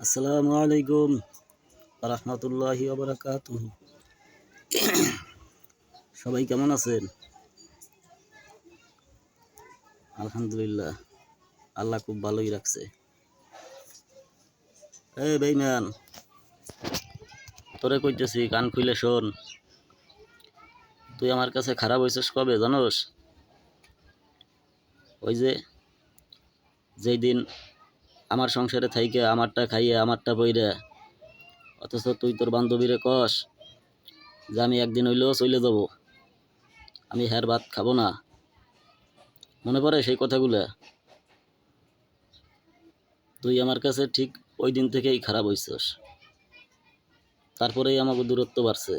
আসসালামু আলাইকুম রাহমাতুল্লাহি ওয়া বারাকাতুহু। সবাই কেমন আছেন? আলহামদুলিল্লাহ, আল্লাহ খুব ভালোই রাখছে। এই বেঈমান, তোরে কইতেছি কান খুলে শোন। তুই আমার কাছে খারাপ হইছিস কবে জানোস? ওই যে যেই দিন আমার সংসারে থাইকে আমারটা খাইয়ে আমারটা বইরে, অথচ তুই তোর বান্ধবীরে কস যে আমি একদিন হইলেও চলে যাব, আমি হ্যার ভাত খাবো না। মনে পড়ে সেই কথাগুলা? তুই আমার কাছে ঠিক ওই দিন থেকেই খারাপ হইছস। তারপরেই আমাকে দূরত্ব বাড়ছে।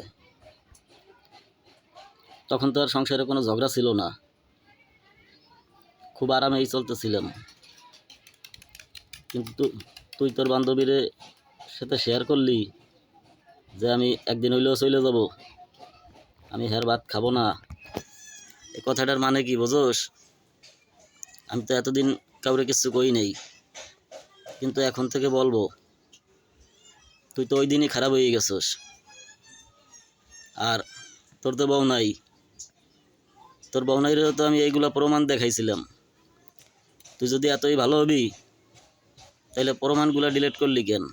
তখন তো আর সংসারে কোনো ঝগড়া ছিল না, খুব আরামেই চলতেছিলাম। কিন্তু তুই তোর বান্ধবীর সাথে শেয়ার করলি যে আমি একদিন হইলেও চলে যাব, আমি হ্যার ভাত খাবো না। এই কথাটার মানে কি বোঝোস? আমি তো এতদিন কাউরে কিছু কই নাই, কিন্তু এখন থেকে বলবো। তুই তো ওই দিনই খারাপ হয়ে গেছস। আর তোর তো বউ নাই, তোর বউ নাইরেও তো আমি এইগুলা প্রমাণ দেখাইছিলাম। তুই যদি এতই ভালো হবি তাহলে প্রমাণগুলা ডিলিট করলি কেন?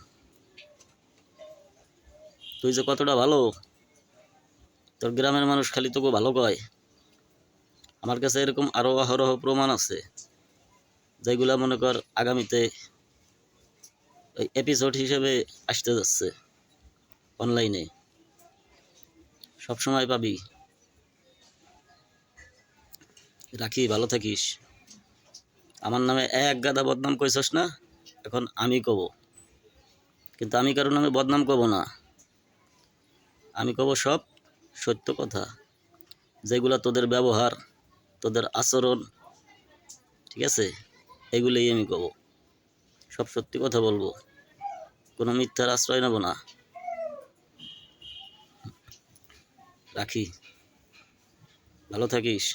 তুই যে কতটা ভালো, তোর গ্রামের মানুষ খালি তোকে ভালো কয়। আমার কাছে এরকম আরো অহরহ প্রমাণ আছে, যেগুলা মনে কর আগামীতে ওই এপিসোড হিসেবে আসতে যাচ্ছে অনলাইনে, সব সময় পাবি। রাখি, ভালো থাকিস। আমার নামে এক গাদা বদনাম কইছস না, এখন আমি কব। কিন্তু আমি কারো নামে বদনাম কব না, আমি কব সব সত্য কথা, যেগুলা তোদের ব্যবহার, তোদের আচরণ, ঠিক আছে, এগুলোই আমি কব। সব সত্যি কথা বলবো, কোনো মিথ্যার আশ্রয় নেব না। রাখি, ভালো থাকিস।